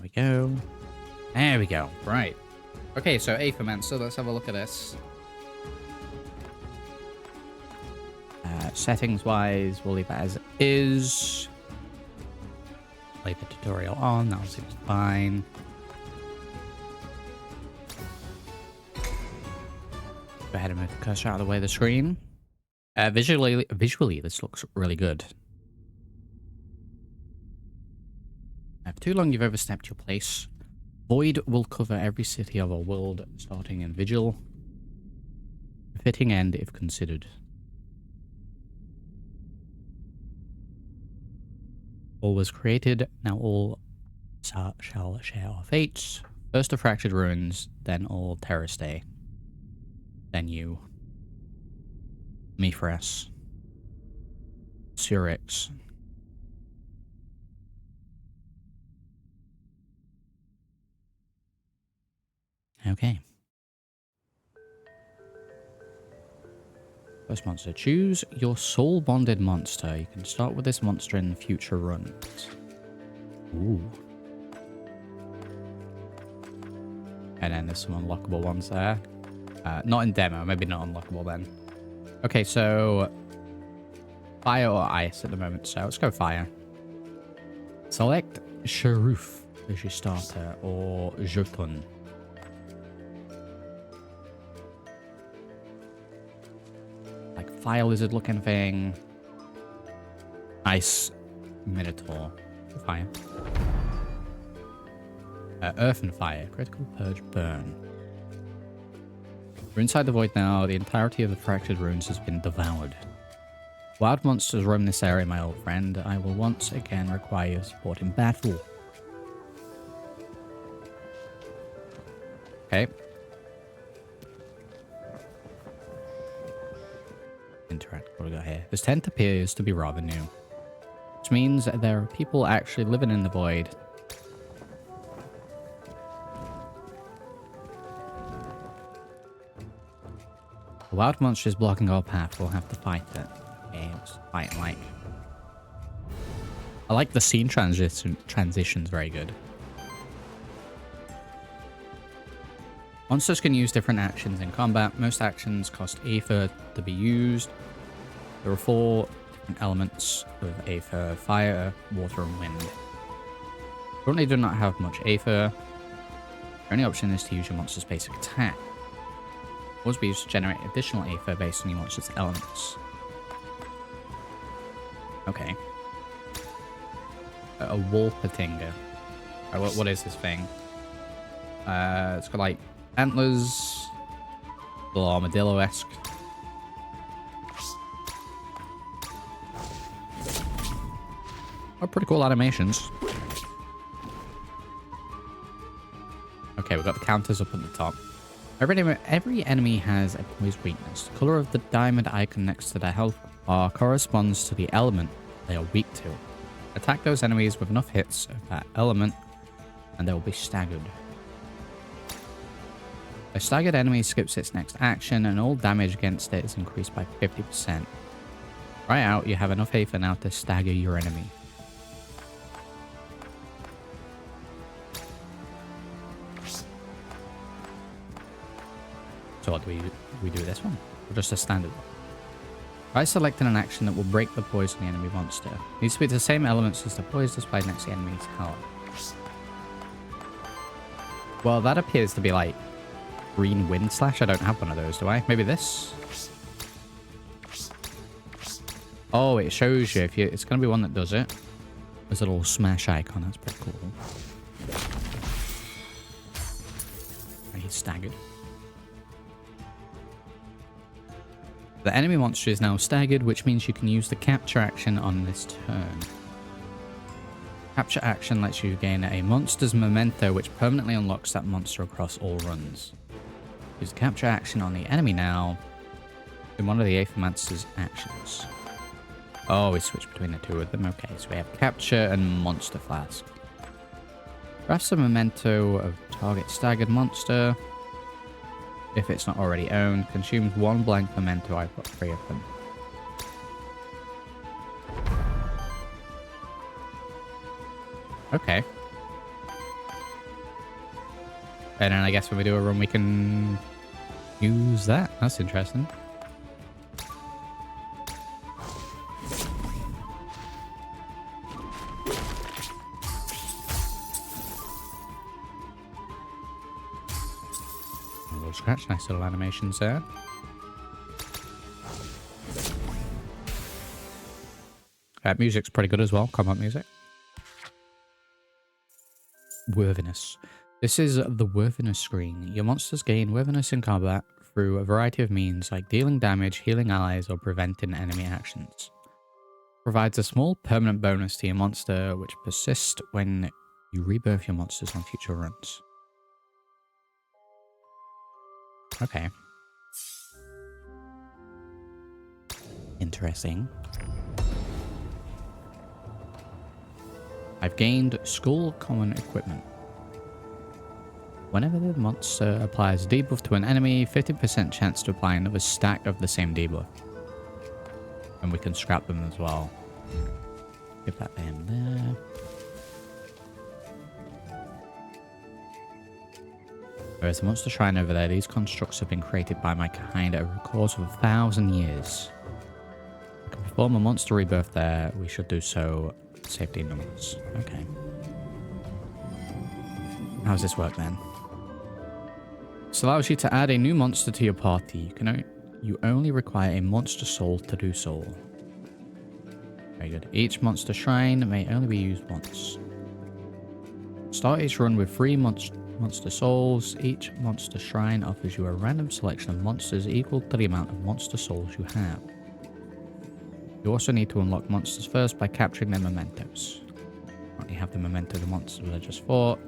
we go. There we go. Right. Okay, so Aethermancer, let's have a look at this. Settings-wise, we'll leave it as is. Leave the tutorial on, that seems fine. Go ahead and move the cursor out of the way of the screen. Visually, this looks really good. For too long, you've overstepped your place. Void will cover every city of our world, starting in Vigil. A fitting end if considered. All was created, now all shall share our fates. First the fractured ruins, then all terror stay. Then you. Mithras. Surix. Okay. First monster. Choose your soul-bonded monster. You can start with this monster in future runs. Ooh. And then there's some unlockable ones there. Not in demo. Maybe not unlockable then. Okay, so... fire or ice at the moment. So let's go fire. Select Sharuf as your starter or Jotun. Fire lizard looking thing. Ice Minotaur. Fire. Earth and fire. Critical purge burn. We're inside the void now. The entirety of the fractured ruins has been devoured. Wild monsters roam this area, my old friend. I will once again require your support in battle. Okay. Interact. What do we got here? This tent appears to be rather new, which means that there are people actually living in the void. The wild monster is blocking our path. We'll have to fight it. Okay, let's fight like. I like the scene transitions very good. Monsters can use different actions in combat. Most actions cost Aether to be used. There are 4 different elements of Aether: fire, water, and wind. Currently do not have much Aether. The only option is to use your monster's basic attack. It will be used to generate additional Aether based on your monster's elements. Okay. A Wolpertinger. What is this thing? It's got like antlers, a little armadillo-esque. Oh, pretty cool animations. Okay, we've got the counters up at the top. Every enemy has a poise weakness. The color of the diamond icon next to their health bar corresponds to the element they are weak to. Attack those enemies with enough hits of that element, and they will be staggered. A staggered enemy skips its next action, and all damage against it is increased by 50%. Right out, you have enough Aether now to stagger your enemy. So what do we do this one? Or just a standard one? Try selecting an action that will break the poise on the enemy monster. It needs to be the same elements as the poise displayed next to the enemy's health. Well, that appears to be like green wind slash. I don't have one of those, do I? Maybe this? Oh, it shows you if you. It's going to be one that does it. There's a little smash icon. That's pretty cool. He's staggered. The enemy monster is now staggered, which means you can use the capture action on this turn. Capture action lets you gain a monster's memento, which permanently unlocks that monster across all runs. Use the capture action on the enemy now in one of the Aethermancer's actions. Oh, we switch between the two of them. Okay, so we have capture and monster flask. Grasp a memento of target staggered monster. If it's not already owned, consumes 1 blank memento. I've got 3 of them. Okay. And then I guess when we do a run, we can use that. That's interesting. A little scratch, nice little animations there. Music's pretty good as well, combat music. Worthiness. This is the worthiness screen. Your monsters gain worthiness in combat through a variety of means, like dealing damage, healing allies, or preventing enemy actions. Provides a small permanent bonus to your monster, which persists when you rebirth your monsters on future runs. Okay. Interesting. I've gained Skull Common Equipment. Whenever the monster applies a debuff to an enemy, 50% chance to apply another stack of the same debuff. And we can scrap them as well. Give that to him there. Whereas the monster shrine over there, these constructs have been created by my kind over the course of 1,000 years. I can perform a monster rebirth there. We should do so. Safety numbers. Okay. How does this work then? This allows you to add a new monster to your party. You only require a monster soul to do so. Very good. Each monster shrine may only be used once. Start each run with 3 monster souls. Each monster shrine offers you a random selection of monsters equal to the amount of monster souls you have. You also need to unlock monsters first by capturing their mementos. Currently have the memento the monsters I just fought.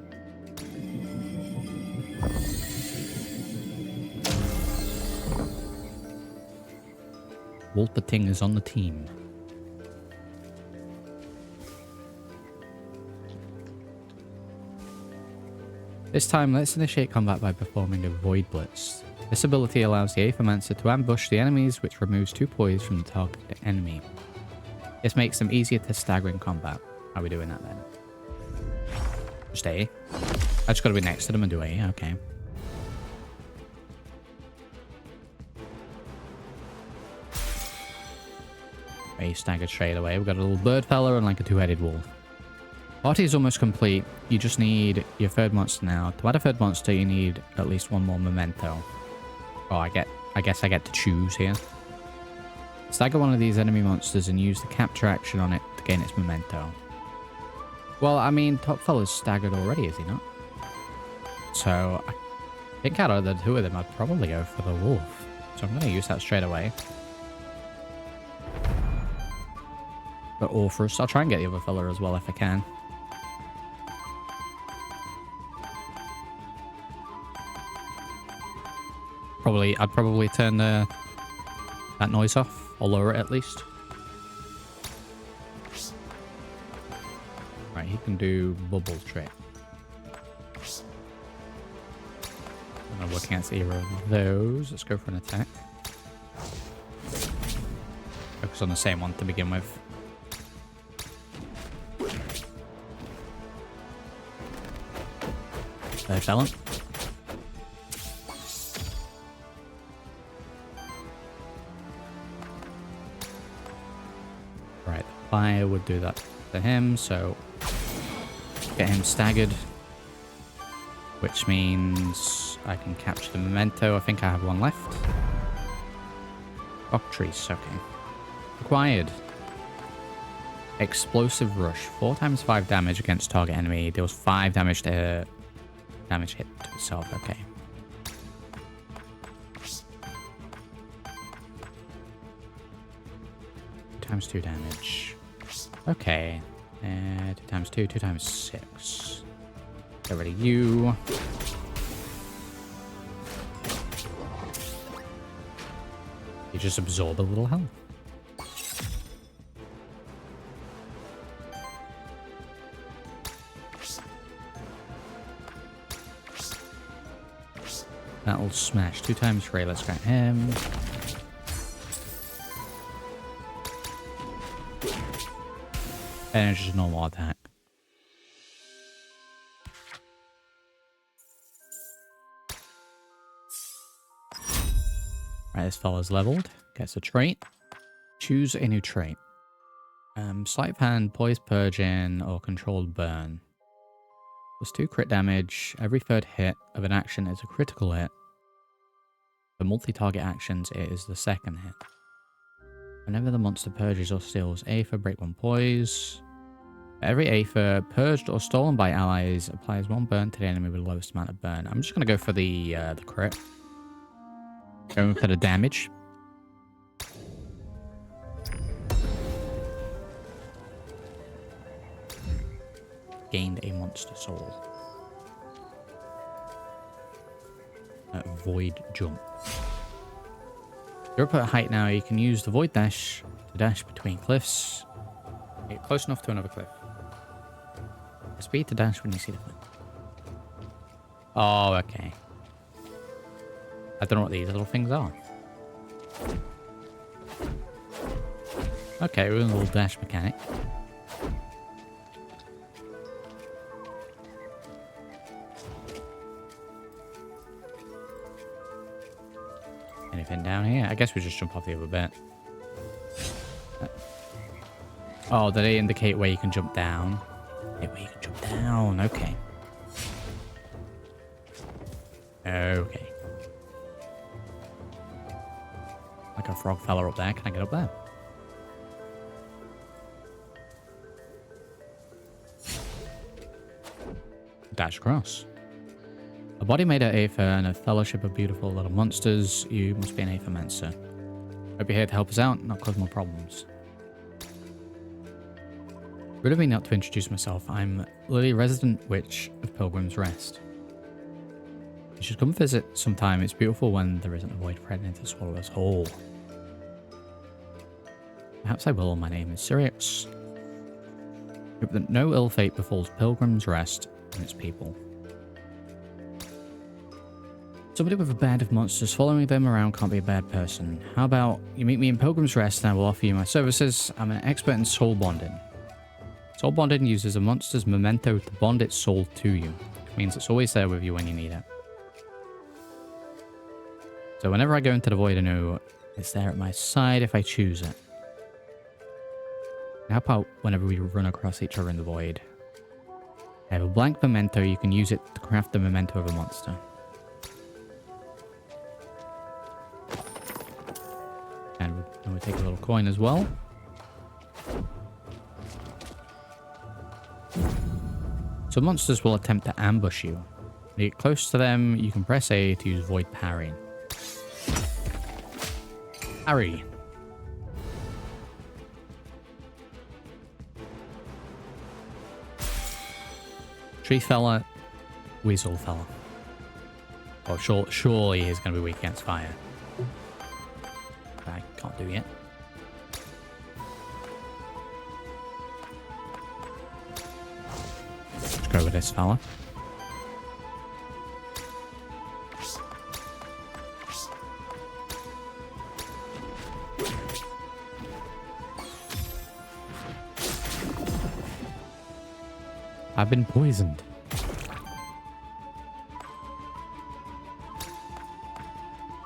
Walter Ting is on the team. This time, let's initiate combat by performing a Void Blitz. This ability allows the Aethermancer to ambush the enemies, which removes 2 poise from the targeted enemy. This makes them easier to stagger in combat. How are we doing that then? Just A. I just gotta be next to them and do A, okay. A staggered straight away. We've got a little bird fella and like a 2-headed wolf. Party is almost complete. You just need your 3rd monster now. To add a 3rd monster, you need at least 1 more memento. Oh, I guess I get to choose here. Stagger one of these enemy monsters and use the capture action on it to gain its memento. Well, I mean, Top Fella's staggered already, is he not? So, I think out of the 2 of them, I'd probably go for the wolf. So I'm going to use that straight away. But Orpheus, I'll try and get the other fella as well if I can. I'd probably turn that noise off, or lower it at least. Right, he can do bubble trick. I'm gonna work against either of those. Let's go for an attack. Focus on the same one to begin with. There, fella. Fire would do that to him, so get him staggered, which means I can capture the memento. I think I have 1 left. Octrees, okay. Acquired. Explosive Rush. 4 times 5 damage against target enemy. Deals 5 damage to damage hit to itself, okay. Times 2 damage. Okay. 2 times 2, 2 times 6. Get rid of you. You just absorb a little health. That'll smash. 2 times 3. Let's get him. And it's just a normal attack. Right, this fella's leveled. Gets a trait. Choose a new trait. Sleight of hand, poised purging, or controlled burn. Plus 2 crit damage. Every third hit of an action is a critical hit. For multi-target actions, it is the second hit. Whenever the monster purges or steals Aether, break 1 poise. For every Aether purged or stolen by allies applies 1 burn to the enemy with the lowest amount of burn. I'm just going to go for the crit. Going for the damage. Gained a monster soul. Void jump. You're up at height now. You can use the void dash to dash between cliffs. Get close enough to another cliff. Speed to dash when you see the cliff. Oh, okay. I don't know what these little things are. Okay, we're in a little dash mechanic. Anything down here? I guess we just jump off the other bit. Oh, do they indicate where you can jump down? Yeah, where you can jump down. Okay. Okay. Like a frog fella up there. Can I get up there? Dash across. A body made of Aether and a fellowship of beautiful little monsters. You must be an Aethermancer. Hope you're here to help us out, not cause more problems. Rude of me not to introduce myself. I'm Lily, resident witch of Pilgrim's Rest. You should come visit sometime. It's beautiful when there isn't a void threatening to swallow us whole. Perhaps I will. My name is Sirius. Hope that no ill fate befalls Pilgrim's Rest and its people. Somebody with a band of monsters following them around can't be a bad person. How about you meet me in Pilgrim's Rest and I will offer you my services. I'm an expert in soul bonding. Soul bonding uses a monster's memento to bond its soul to you. It means it's always there with you when you need it. So whenever I go into the void, I know it's there at my side if I choose it. How about whenever we run across each other in the void? I have a blank memento. You can use it to craft the memento of a monster. And we take a little coin as well. So monsters will attempt to ambush you. When you get close to them, you can press A to use void parry. Parry. Tree fella, weasel fella. Oh, surely he's going to be weak against fire. I can't do yet. Let's go with this fella. I've been poisoned.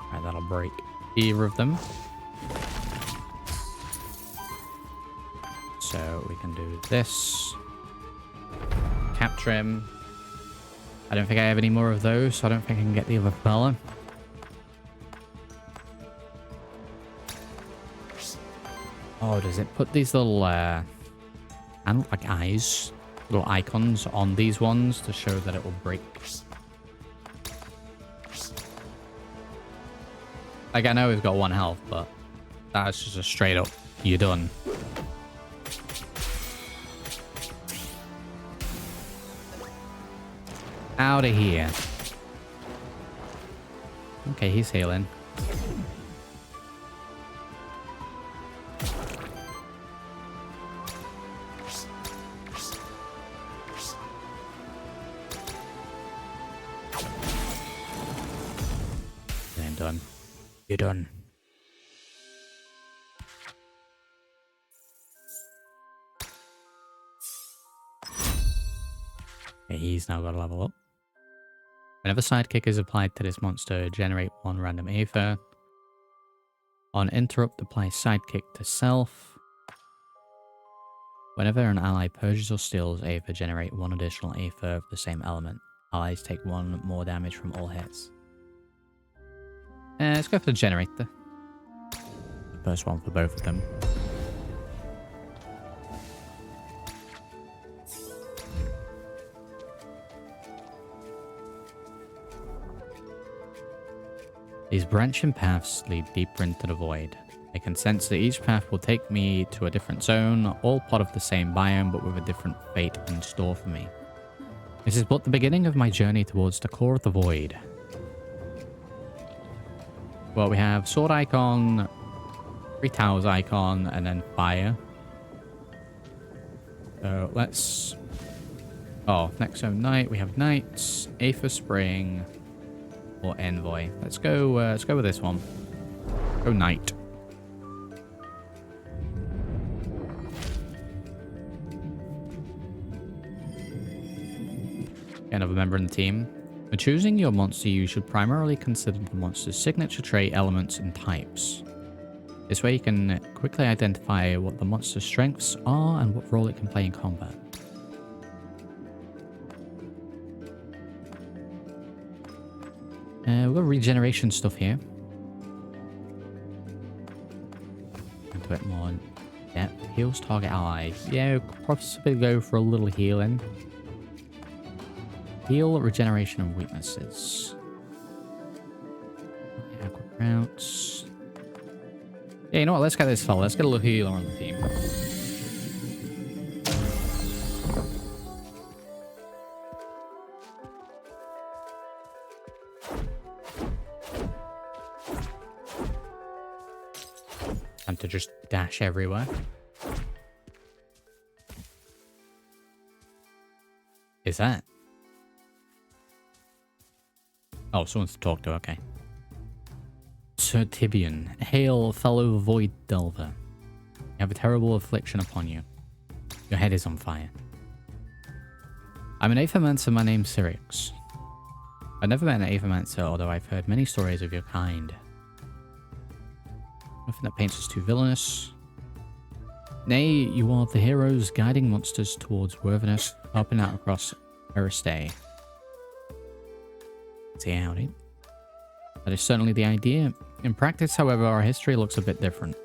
Alright, that'll break either of them. So we can do this. Capture him. I don't think I have any more of those, so I don't think I can get the other fella. Oh, does it put these little, I don't like eyes, little icons on these ones to show that it will break? Like, I know we've got 1 health, but that's just a straight up, you're done. Out of here. Okay, he's healing. I'm done. You're done. Okay, he's now got to level up. Whenever sidekick is applied to this monster, generate 1 random Aether. On interrupt, apply sidekick to self. Whenever an ally purges or steals Aether, generate 1 additional Aether of the same element. Allies take 1 more damage from all hits. Let's go for the generator. The first one for both of them. These branching paths lead deeper into the void. I can sense that each path will take me to a different zone, all part of the same biome, but with a different fate in store for me. This is but the beginning of my journey towards the core of the void. Well, we have sword icon, 3 towers icon, and then fire. So let's... Oh, next zone knight. We have knights, Aether Spring, or envoy. Let's go with this one. Go knight. Another member in the team. When choosing your monster, you should primarily consider the monster's signature trait, elements, and types. This way you can quickly identify what the monster's strengths are and what role it can play in combat. We've got regeneration stuff here. And a bit more depth. Heals target ally. Yeah, we'll possibly go for a little healing. Heal, regeneration, and weaknesses. Aqua routes. Yeah, you know what? Let's get this fella. Let's get a little healer on the team. Time to just dash everywhere. Is that? Oh, someone's to talk to, okay. Sir Tibian, hail, fellow void delver. You have a terrible affliction upon you. Your head is on fire. I'm an Aethermancer, my name's Syrix. I've never met an Aethermancer, although I've heard many stories of your kind. Nothing that paints us too villainous. Nay, you are the heroes guiding monsters towards worthiness, helping out across Eristay. See howdy. That is certainly the idea. In practice, however, our history looks a bit different.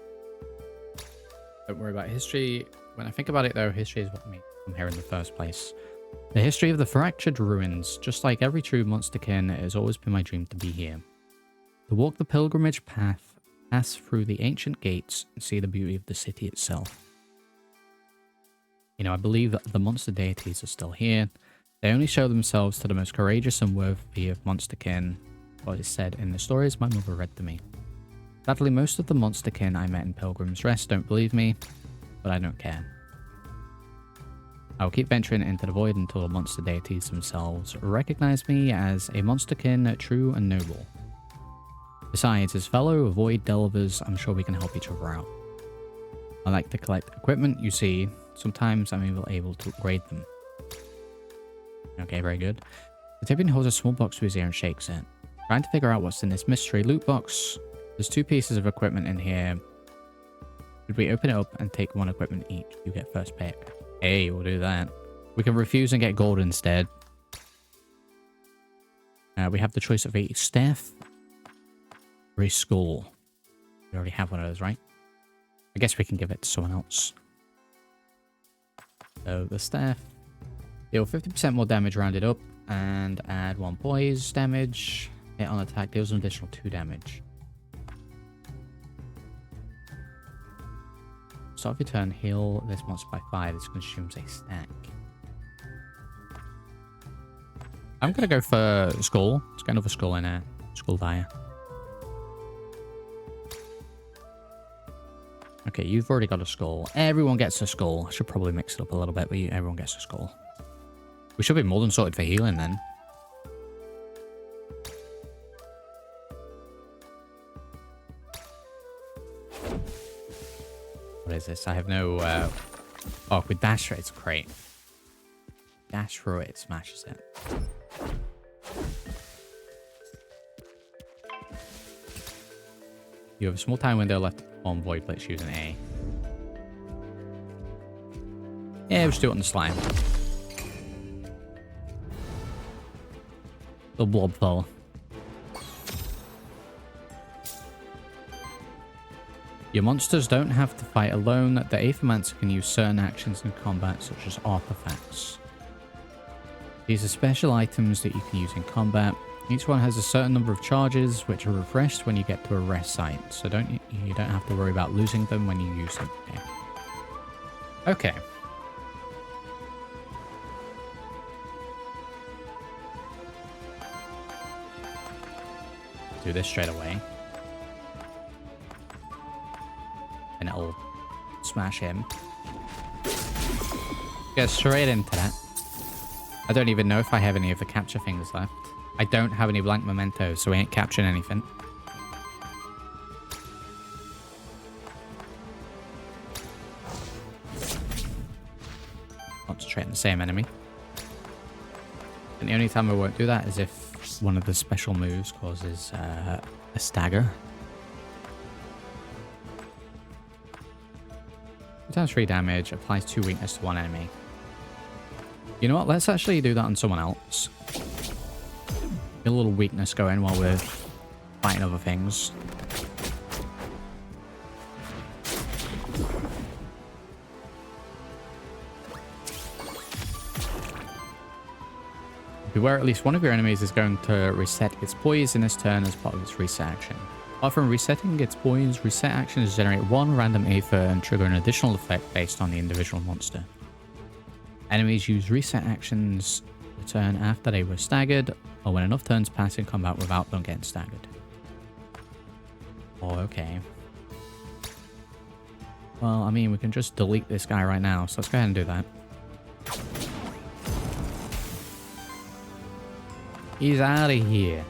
Don't worry about history. When I think about it, though, history is what made me come here in the first place. The history of the fractured ruins. Just like every true monsterkin, it has always been my dream to be here. To walk the pilgrimage path, pass through the ancient gates, and see the beauty of the city itself. You know, I believe that the monster deities are still here. They only show themselves to the most courageous and worthy of monsterkin, what is said in the stories my mother read to me. Sadly, most of the monsterkin I met in Pilgrim's Rest don't believe me, but I don't care. I will keep venturing into the void until the monster deities themselves recognize me as a monsterkin true and noble. Besides, as fellow void delvers, I'm sure we can help each other out. I like to collect equipment, you see. Sometimes I'm able to upgrade them. Okay, very good. The Tibian holds a small box to his ear and shakes it. Trying to figure out what's in this mystery loot box. There's 2 pieces of equipment in here. Should we open it up and take 1 equipment each? You get first pick. Hey, we'll do that. We can refuse and get gold instead. We have the choice of a staff or a skull. We already have one of those, right? I guess we can give it to someone else. So the staff. Deal 50% more damage rounded up and add 1 poise damage. Hit on attack deals an additional 2 damage. Start of your turn, heal this monster by 5. This consumes a stack. I'm gonna go for skull. Let's get another skull in there. Skull dire. Okay, you've already got a skull. Everyone gets a skull. I should probably mix it up a little bit, but everyone gets a skull. We should be more than sorted for healing then. What is this? I have no... Oh, with dash through it's great. Dash through it, smashes it. You have a small time window left to perform Void Blitz using A. Yeah, we'll just do it on the slime. The blob fell. Your monsters don't have to fight alone. The Aethermancer can use certain actions in combat, such as artifacts. These are special items that you can use in combat. Each one has a certain number of charges, which are refreshed when you get to a rest site. So you don't have to worry about losing them when you use them. Okay. Do this straight away. And it'll smash him. Get straight into that. I don't even know if I have any of the capture things left. I don't have any blank mementos, so we ain't capturing anything. Concentrate on the same enemy. And the only time I won't do that is if one of the special moves causes a stagger. Times 3 damage, applies 2 weakness to one enemy. You know what? Let's actually do that on someone else. Get a little weakness going while we're fighting other things. Beware, at least one of your enemies is going to reset its poise in this turn as part of its reset action. Apart from resetting its poise, reset actions generate one random Aether and trigger an additional effect based on the individual monster. Enemies use reset actions the turn after they were staggered, or when enough turns pass in combat without them getting staggered. Oh, okay. Well, I mean, we can just delete this guy right now, so let's go ahead and do that. He's out of here.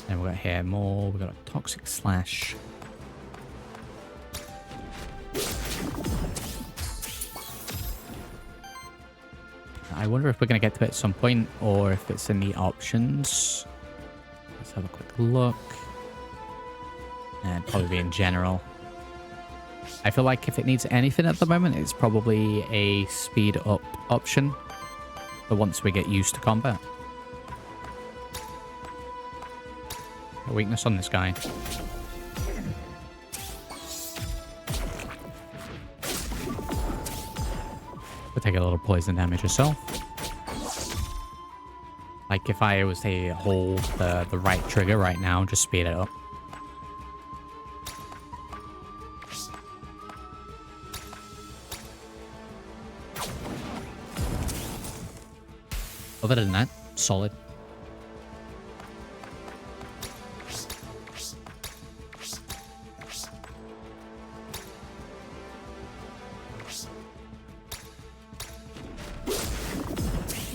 Then we've got here more. We've got a Toxic Slash. I wonder if we're going to get to it at some point or if it's in the options. Let's have a quick look. And probably in general. I feel like if it needs anything at the moment, it's probably a speed up option. But once we get used to combat. A weakness on this guy. We'll take a little poison damage yourself. Like if I was to hold the right trigger right now, just speed it up. Other than that, solid.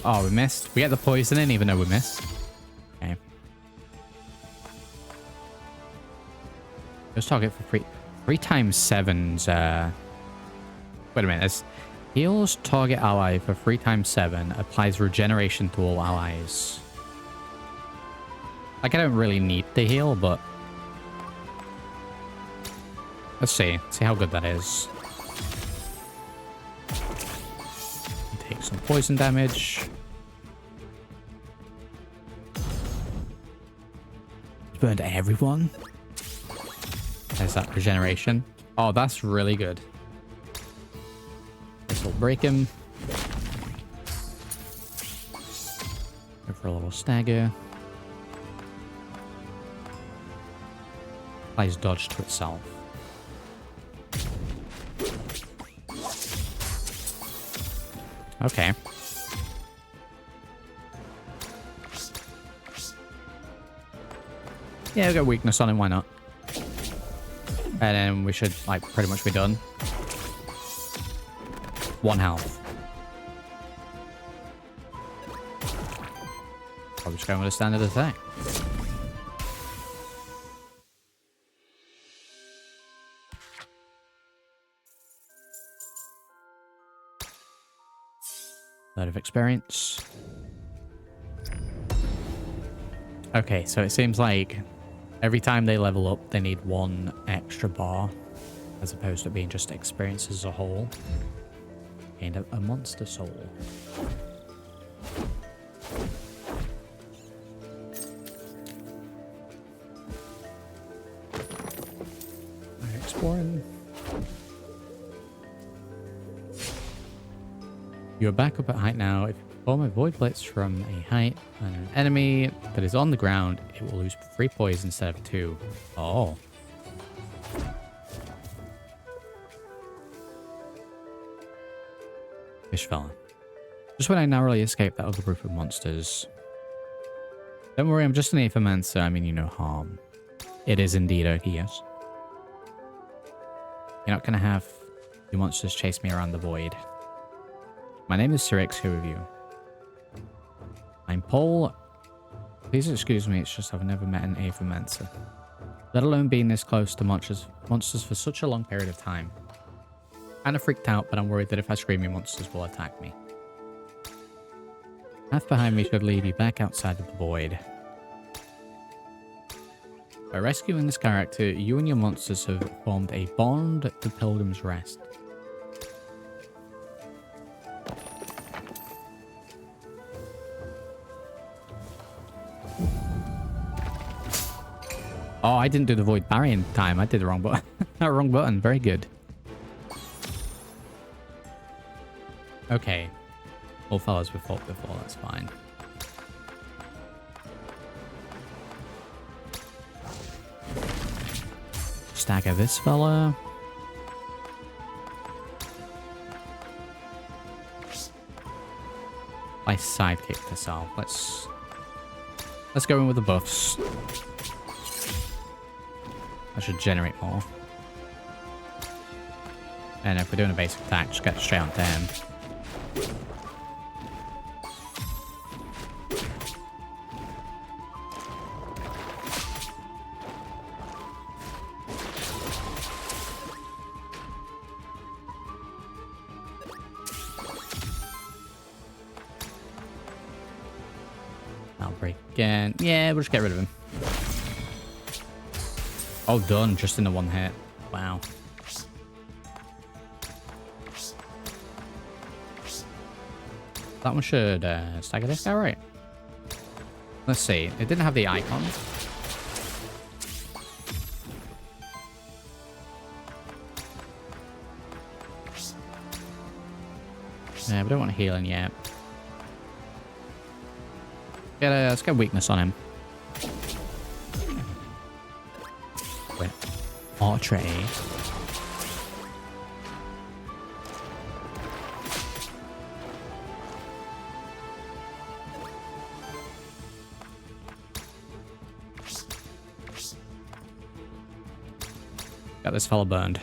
Oh, we missed. We get the poison in even though we missed. Okay. Just target for 3 times 7's, wait a minute. It's heals target ally for 3 times 7. Applies regeneration to all allies. Like, I don't really need the heal, but... let's see. See how good that is. Take some poison damage. Burned everyone. There's that regeneration. Oh, that's really good. This will break him. Go for a little stagger. Applies dodge to itself. Okay. Yeah, we got weakness on him, why not? And then we should, like, pretty much be done. 1 health. Probably just going with a standard attack. Lot of experience. Okay, so it seems like Every time they level up, they need one extra bar, as opposed to being just experience as a whole. And a monster soul. Alright, exploring. You're back up at height now. If you perform a void blitz from a height and an enemy that is on the ground, it will lose 3 poison instead of 2. Oh. Fish fella. Just when I narrowly escaped that other group of monsters. Don't worry, I'm just an Aethermancer. I mean you no harm. It is indeed a yes. You're not gonna have your monsters chase me around the void. My name is Sirix, who of you? I'm Paul. Please excuse me, it's just I've never met an Aethermancer. Let alone being this close to monsters for such a long period of time. Kinda freaked out, but I'm worried that if I scream, your monsters will attack me. The path behind me should lead you back outside of the void. By rescuing this character, you and your monsters have formed a bond to Pilgrim's Rest. Oh, I didn't do the void barrier in time. I did the wrong button. Wrong button. Very good. Okay. All fellas we fought before. That's fine. Stagger this fella. I sidekick this off. Let's go in with the buffs. I should generate more. And if we're doing a basic attack, just get straight on down. I'll break again. Yeah, we'll just get rid of him. Oh, done. Just in the one hit. Wow. That one should stagger this guy, right? Let's see. It didn't have the icon. Yeah, we don't want healing yet. Let's get weakness on him. Wait. Archery. Got this fella burned.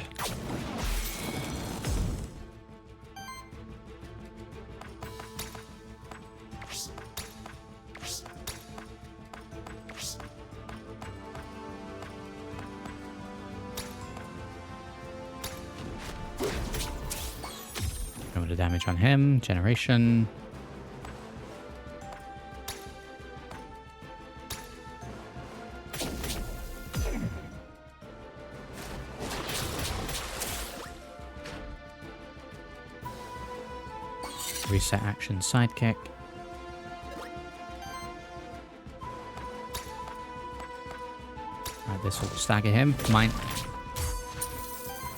Go to damage on him. Generation. Reset action sidekick. Right, this will stagger him.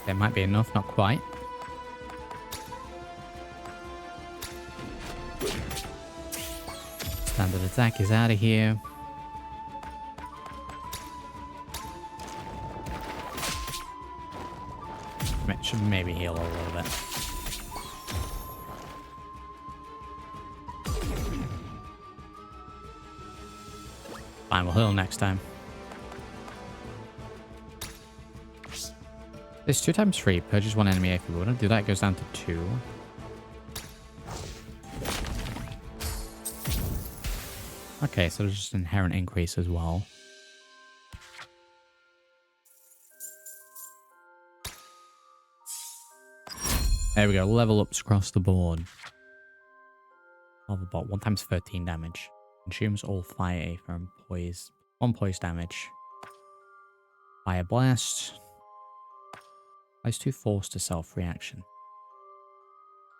There might be enough, not quite. Standard attack is out of here. Should maybe heal a little bit. Fine, we'll heal next time. This 2 times 3 purges 1 enemy if you want to do that. It goes down to 2. Okay, so there's just an inherent increase as well. There we go. Level ups across the board. Level bot 1 times 13 damage. Consumes all fire from poise. 1 poise damage. Fire Blast. Place 2 force to self-reaction.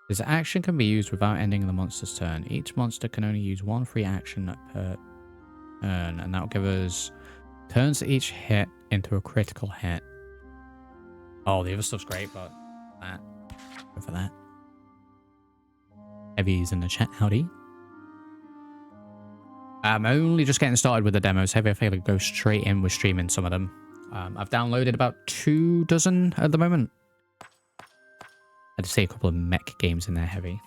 This action can be used without ending the monster's turn. Each monster can only use 1 free action per turn, and that will give us turns each hit into a critical hit. Oh, the other stuff's great, but that. Go for that. Heavy's in the chat. Howdy. I'm only just getting started with the demos. Heavy, I feel like go straight in with streaming some of them. I've downloaded about 2 dozen at the moment. I'd say a couple of mech games in there, Heavy.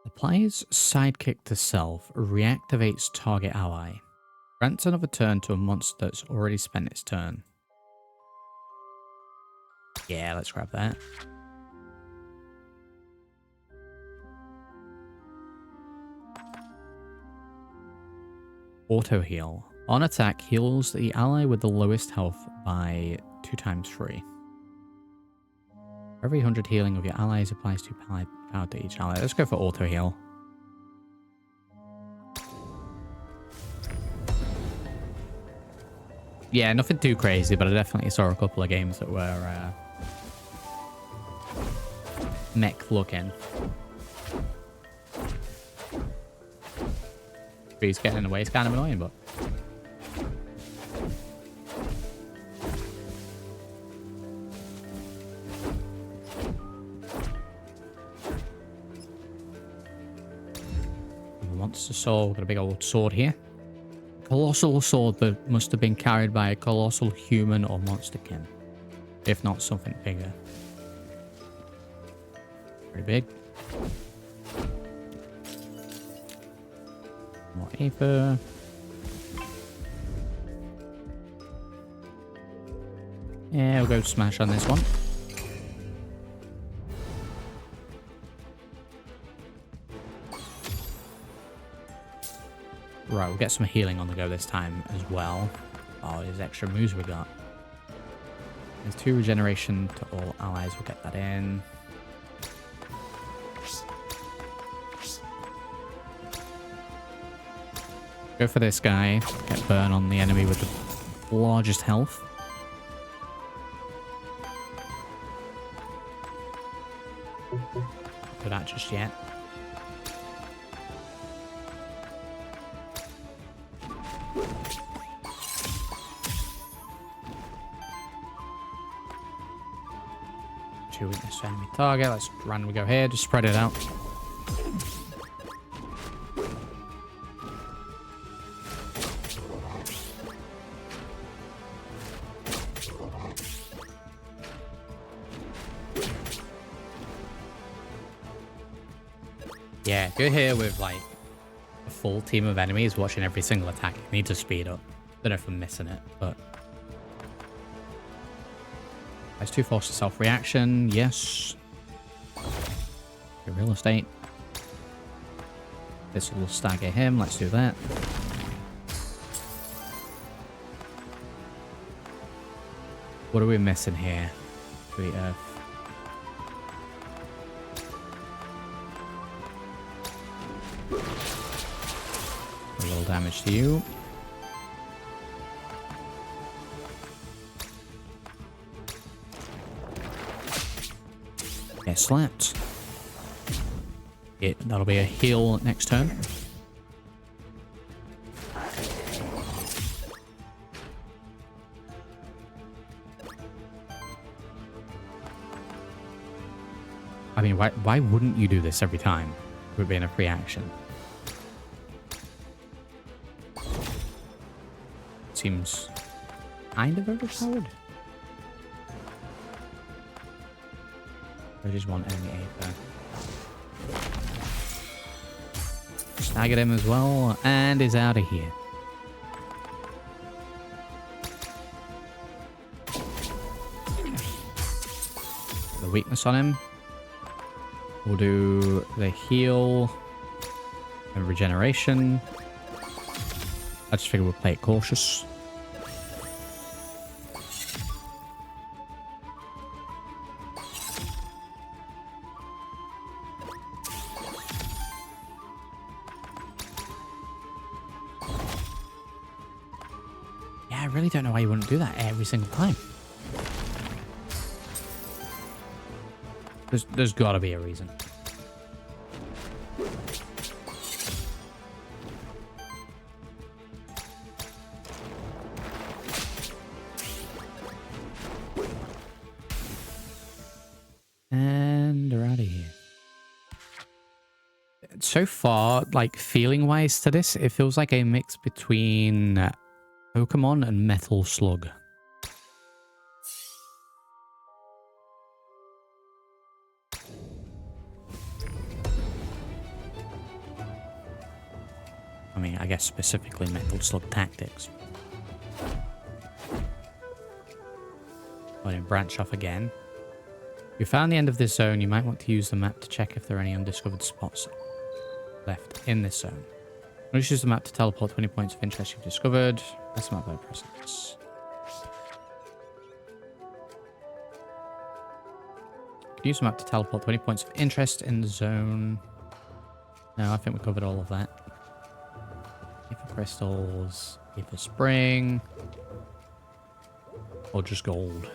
Applies Sidekick to self, reactivates target ally. Grants another turn to a monster that's already spent its turn. Yeah, let's grab that. Auto heal. On attack, heals the ally with the lowest health by 2 times free. For every 100 healing of your allies applies 2 power to each ally. Let's go for auto heal. Yeah, nothing too crazy, but I definitely saw a couple of games that were mech looking. He's getting in the way. It's kind of annoying, but monster soul. Got a big old sword here. Colossal sword that must have been carried by a colossal human or monsterkin, if not something bigger. Pretty big. More Aether. Yeah, we'll go smash on this one. Right, we'll get some healing on the go this time as well. Oh, there's extra moves we got. There's 2 regeneration to all allies. We'll get that in. Go for this guy. Get burn on the enemy with the largest health. Not do that just yet. Two weakness to enemy target. Let's randomly go here. Just spread it out. Yeah, go here with like a full team of enemies watching every single attack. You need to speed up. Don't know if I'm missing it, but there's 2 force to self-reaction. Yes. Real estate. This will stagger him. Let's do that. What are we missing here? Sweet Earth. A little damage to you. Get slapped. That'll be a heal next turn. I mean, why wouldn't you do this every time? It would be in a free action. Seems kind of overpowered. I just want enemy Aether. Staggered him as well, and is out of here. The weakness on him. We'll do the heal and regeneration. I just figured we'll play it cautious. really don't know why you wouldn't do that every single time. There's got to be a reason. And they're out of here. So far, like, feeling-wise to this, it feels like a mix between Pokemon and Metal Slug. I mean, I guess specifically Metal Slug Tactics. Well, branch off again. If you found the end of this zone, you might want to use the map to check if there are any undiscovered spots left in this zone. Let's use the map to teleport to any points of interest you've discovered. That's the map by presence. You can use the map to teleport to any points of interest in the zone. No, I think we covered all of that. Ether crystals, Ether spring, or just gold.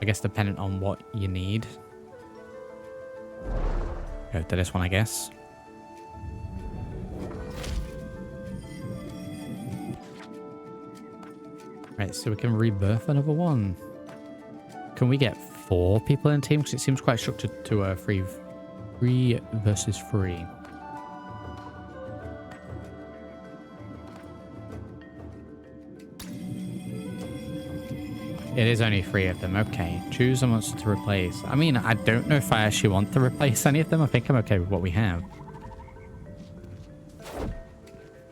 I guess dependent on what you need. Go to this one, I guess. Right, so we can rebirth another one. Can we get 4 people in a team? Because it seems quite structured to a 3 versus 3. It is only 3 of them. Okay. Choose a monster to replace. I mean, I don't know if I actually want to replace any of them. I think I'm okay with what we have.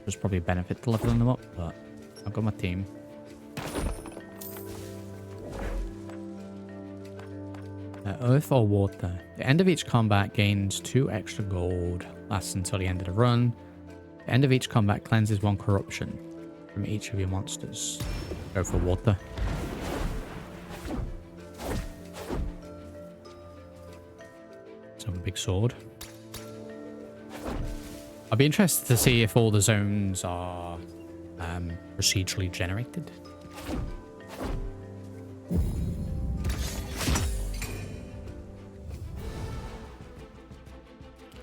There's probably a benefit to leveling them up, but I've got my team. Earth or water. The end of each combat gains 2 extra gold. Lasts until the end of the run. The end of each combat cleanses 1 corruption from each of your monsters. Go for water. So a big sword. I'll be interested to see if all the zones are procedurally generated.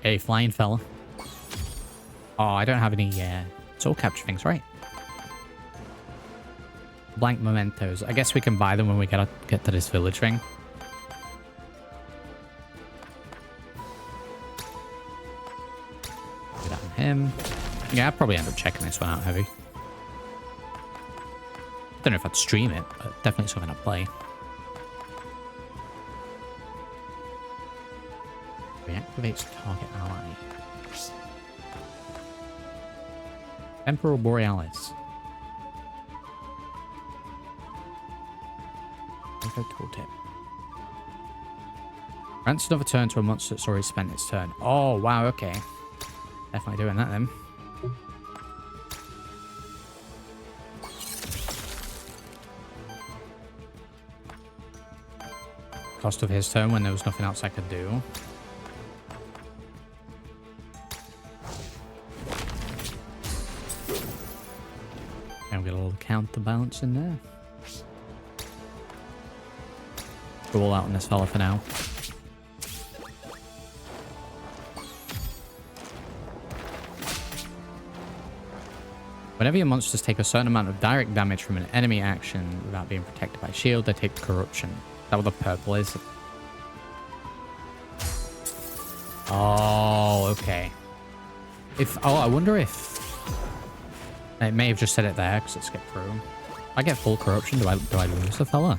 Hey, flying fella. Oh, I don't have any soul capture things, right? Blank mementos. I guess we can buy them when we get to this village thing. Do that on him. Yeah, I'll probably end up checking this one out heavy. Don't know if I'd stream it, but definitely something I'd play. Reactivates target ally. Emperor Borealis. Echo tooltip. Grants another turn to a monster that's already spent its turn. Oh, wow, okay. Definitely doing that then. Cost of his turn when there was nothing else I could do. And we get a little counterbalance in there. Go all out on this fella for now. Whenever your monsters take a certain amount of direct damage from an enemy action without being protected by shield, they take corruption. Is that what the purple is? Oh, okay. I wonder if it may have just said it there because it skipped through. If I get full corruption, do I lose the fella?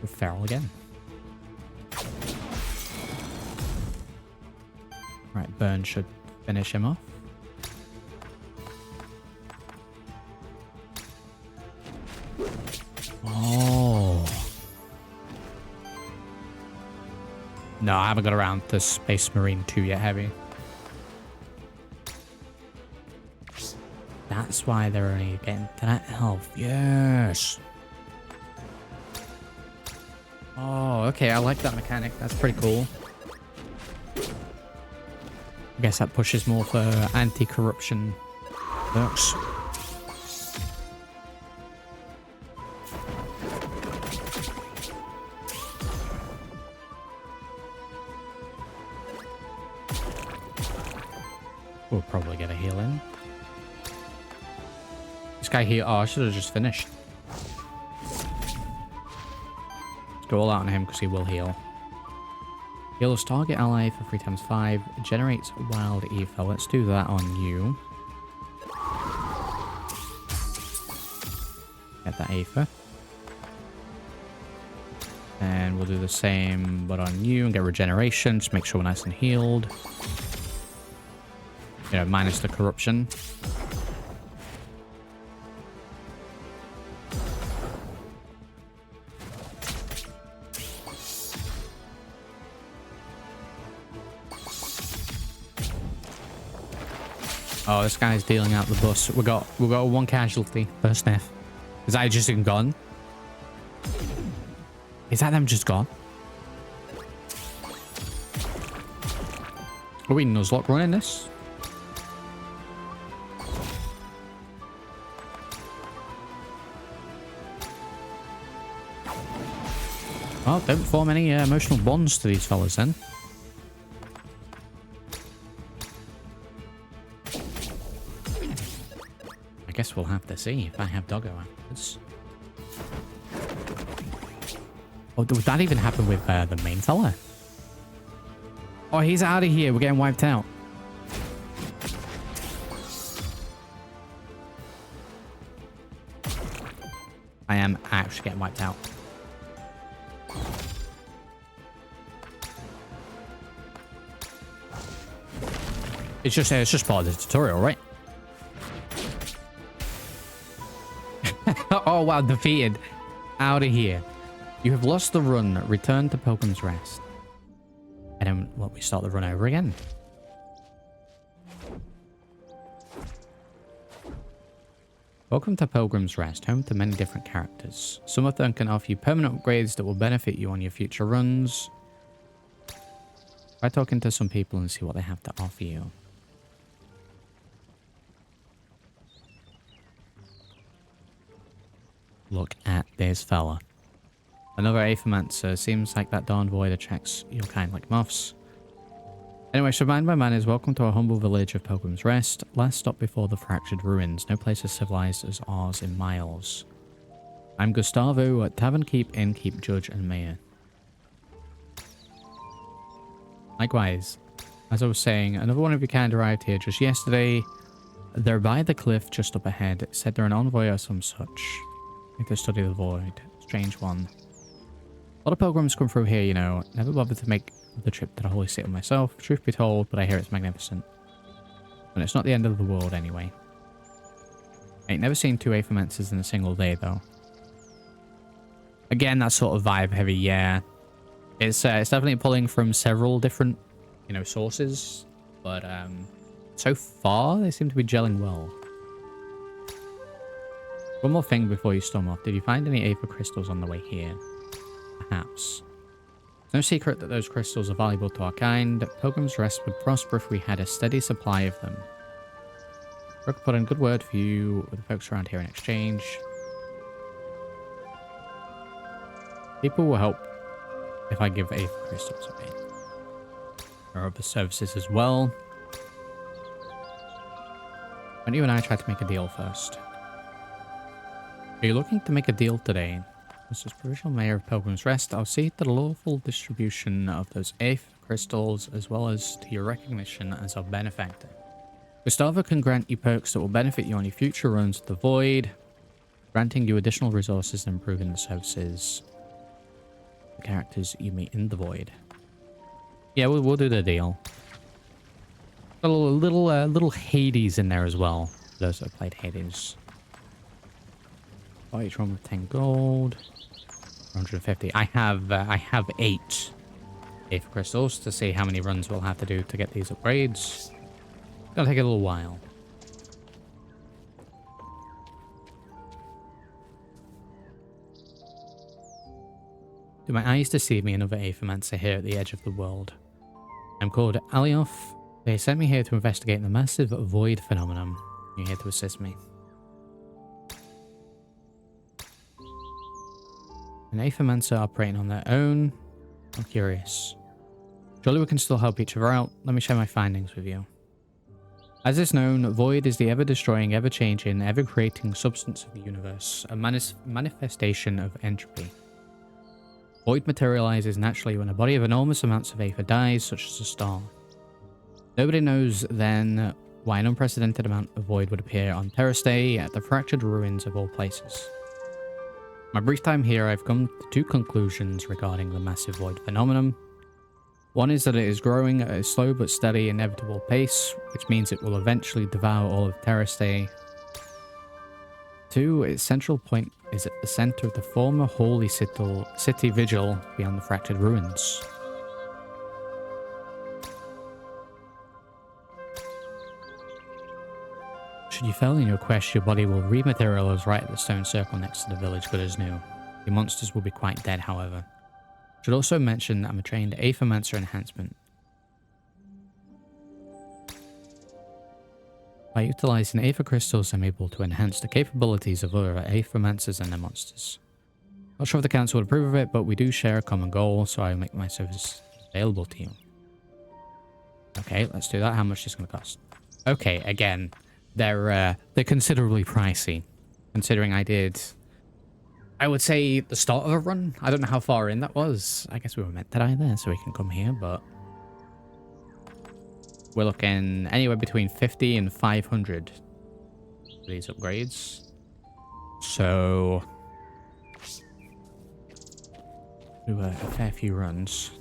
We're feral again. Right, burn should finish him off. Oh. No, I haven't got around to Space Marine 2 yet, heavy. That's why they're only getting to that health. Yes. Oh, okay. I like that mechanic. That's pretty cool. I guess that pushes more for anti-corruption Works. We'll probably get a heal in. This guy here, oh, I should have just finished. Let's go all out on him because he will heal. Heals target ally for 3 times 5. Generates wild ether. Let's do that on you. Get that ether. And we'll do the same but on you and get regeneration. Just make sure we're nice and healed. You know, minus the corruption. Oh, this guy's dealing out the bus. We got 1 casualty. First death. Is that just gone? Is that them just gone? Are we Nuzlocke running this? Well, don't form any emotional bonds to these fellas then. I guess we'll have to see if I have doggo afterwards. Oh, would that even happen with the main fella? Oh, he's out of here. We're getting wiped out. I am actually getting wiped out. It's just part of the tutorial, right? Oh wow, defeated. Out of here. You have lost the run. Return to Pilgrim's Rest. And then what, we start the run over again. Welcome to Pilgrim's Rest, home to many different characters. Some of them can offer you permanent upgrades that will benefit you on your future runs. Try talking to some people and see what they have to offer you. Look at this fella. Another Aethermancer. Seems like that darn void attracts your kind like moths. Anyway, so mind my manners, welcome to our humble village of Pilgrim's Rest. Last stop before the fractured ruins. No place as civilized as ours in miles. I'm Gustavo at Tavern Keep, Innkeep, Judge and Mayor. Likewise, as I was saying, another one of your kind arrived here just yesterday. They're by the cliff just up ahead. Said they're an envoy or some such. Need to study the void. Strange one. A lot of pilgrims come through here, you know. Never bothered to make the trip to the holy city myself. Truth be told, but I hear it's magnificent. And it's not the end of the world anyway. I ain't never seen 2 Aethermancers in a single day though. Again, that sort of vibe heavy, yeah. It's definitely pulling from several different, you know, sources. But so far, they seem to be gelling well. One more thing before you storm off. Did you find any Aether crystals on the way here? Perhaps. It's no secret that those crystals are valuable to our kind. Pilgrim's Rest would prosper if we had a steady supply of them. I could put in a good word for you with the folks around here in exchange. People will help if I give Aether crystals away. There are other services as well. Why don't you and I try to make a deal first? Are you looking to make a deal today? This is Provisional Mayor of Pilgrim's Rest. I'll see to the lawful distribution of those Aether crystals as well as to your recognition as our benefactor. Gustavo can grant you perks that will benefit you on your future runs of the Void, granting you additional resources and improving the services the characters you meet in the Void. Yeah, we'll do the deal. A little Hades in there as well. For those that have played Hades. Buy each one with 10 gold. 150. I have 8 Aether crystals to see how many runs we'll have to do to get these upgrades. It's gonna take a little while. Do my eyes deceive me? Another Aethermancer here at the edge of the world. I'm called Alioth. They sent me here to investigate the massive void phenomenon. You're here to assist me. An Aethermancer operating on their own? I'm curious. Surely we can still help each other out. Let me share my findings with you. As is known, Void is the ever-destroying, ever-changing, ever-creating substance of the universe, a manifestation of entropy. Void materializes naturally when a body of enormous amounts of Aether dies, such as a star. Nobody knows then why an unprecedented amount of Void would appear on Terrastay at the fractured ruins of all places. My brief time here, I've come to two conclusions regarding the massive Void phenomenon. One is that it is growing at a slow but steady, inevitable pace, which means it will eventually devour all of Terrastay. Two, its central point is at the center of the former holy city vigil beyond the fractured ruins. Should you fail in your quest, your body will rematerialize right at the stone circle next to the village good as new. Your monsters will be quite dead, however. Should also mention that I'm a trained Aethermancer enhancement. By utilizing Aether crystals, I'm able to enhance the capabilities of other Aethermancers and their monsters. Not sure if the council would approve of it, but we do share a common goal, so I make my service available to you. Okay, let's do that. How much is this going to cost? Okay, again, they're considerably pricey, considering I would say the start of a run. I don't know how far in that was. I guess we were meant to die there, so we can come here, but we're looking anywhere between 50 and 500 for these upgrades. So do a fair few runs.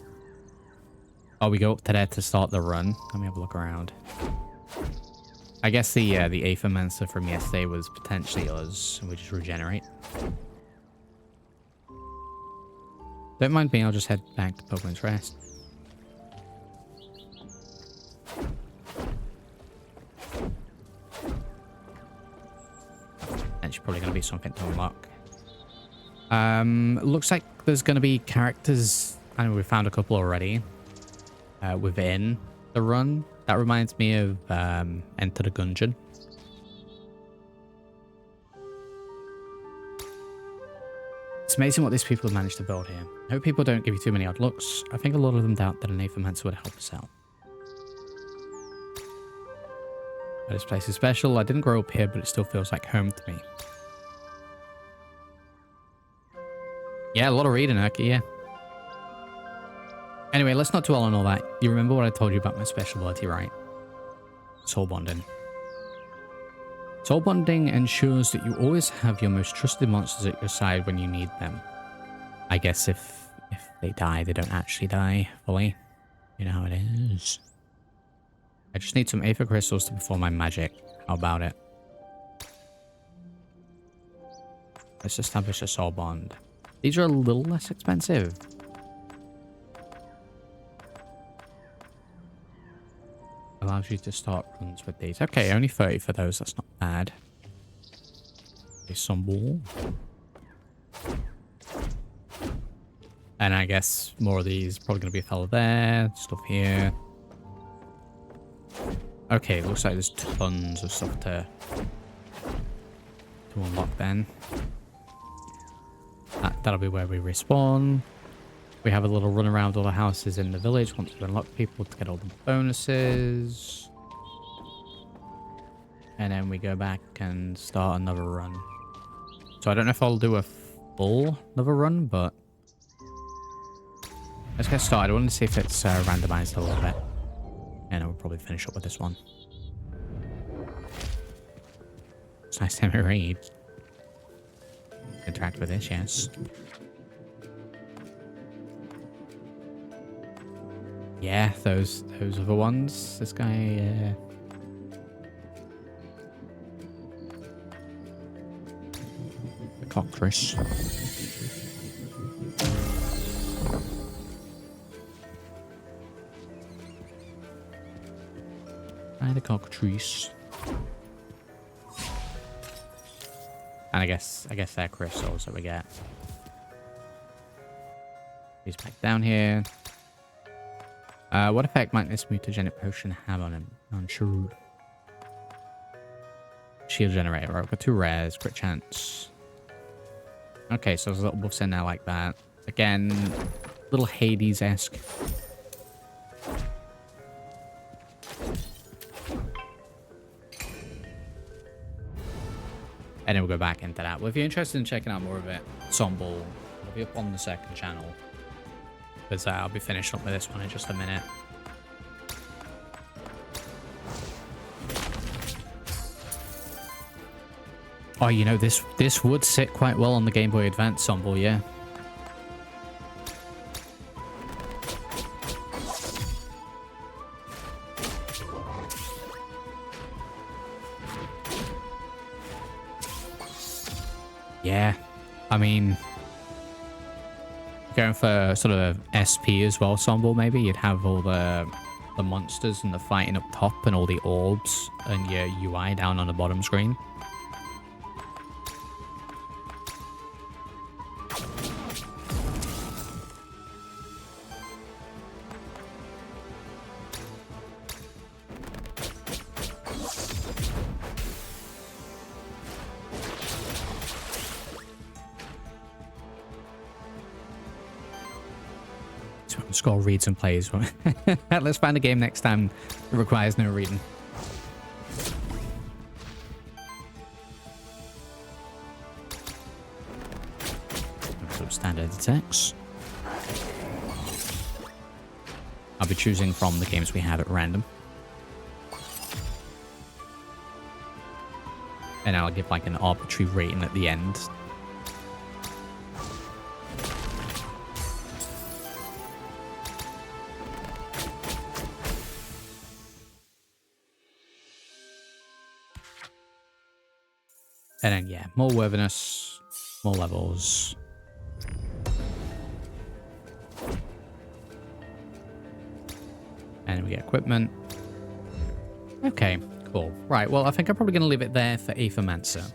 Oh, we go up to there to start the run. Let me have a look around. I guess the Aethermancer from yesterday was potentially us, and we just regenerate. Don't mind me, I'll just head back to Pokemon's Rest. There's probably going to be something to unlock. Looks like there's going to be characters. I know we found a couple already within the run. That reminds me of Enter the Gungeon. It's amazing what these people have managed to build here. I hope people don't give you too many odd looks. I think a lot of them doubt that an Aethermancer would help us out. But this place is special. I didn't grow up here, but it still feels like home to me. Yeah, a lot of reading, Urki, yeah. Anyway, let's not dwell on all that. You remember what I told you about my special ability, right? Soul bonding. Soul bonding ensures that you always have your most trusted monsters at your side when you need them. I guess if they die, they don't actually die fully. You know how it is. I just need some Aether crystals to perform my magic. How about it? Let's establish a soul bond. These are a little less expensive. Allows you to start runs with these. Okay, only 30 for those. That's not bad. Okay, some ball. And I guess more of these. Probably going to be a fellow there. Stuff here. Okay, looks like there's tons of stuff to unlock then. That'll be where we respawn. We have a little run around all the houses in the village once we unlock people to get all the bonuses. And then we go back and start another run. So I don't know if I'll do a full another run, but let's get started. I want to see if it's randomized a little bit. And we'll probably finish up with this one. It's nice to have a raid. Interact with this, yes. Yeah, those other ones. This guy, the cockatrice. The cockatrice. And I guess they're crystals that we get. He's back down here. What effect might this mutagenic potion have on him? Unsure. shield generator. Right, we've got 2 rares, crit chance. Okay, so there's little buffs in there like that. Again, little Hades-esque. And then we'll go back into that. Well, if you're interested in checking out more of it, Somble will be up on the second channel. Because I'll be finished up with this one in just a minute. Oh, you know, this would sit quite well on the Game Boy Advance Somble, yeah. Yeah, I mean, going for sort of SP as well, Somble, maybe you'd have all the monsters and the fighting up top and all the orbs and your UI down on the bottom screen. Skull reads and plays. Let's find a game next time that requires no reading. Some standard attacks. I'll be choosing from the games we have at random. And I'll give like an arbitrary rating at the end. And then, yeah, more worthiness, more levels. And we get equipment. Okay, cool. Right, well, I think I'm probably going to leave it there for Aethermancer.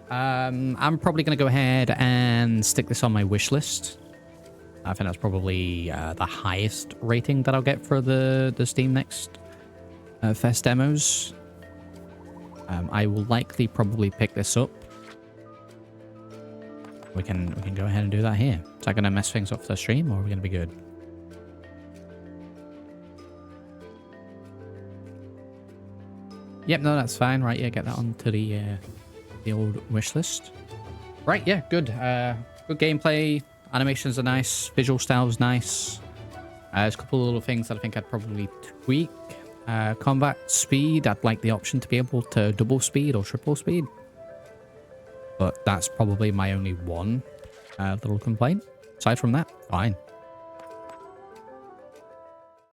I'm probably going to go ahead and stick this on my wish list. I think that's probably the highest rating that I'll get for the Steam Next Fest demos. I will likely probably pick this up. We can go ahead and do that here. Is that going to mess things up for the stream, or are we going to be good? Yep, no, that's fine. Right, yeah, get that onto the old wish list. Right, yeah, good. Good gameplay. Animations are nice. Visual style's nice. There's a couple of little things that I think I'd probably tweak. Combat speed, I'd like the option to be able to double speed or triple speed. But that's probably my only one little complaint. Aside from that, fine.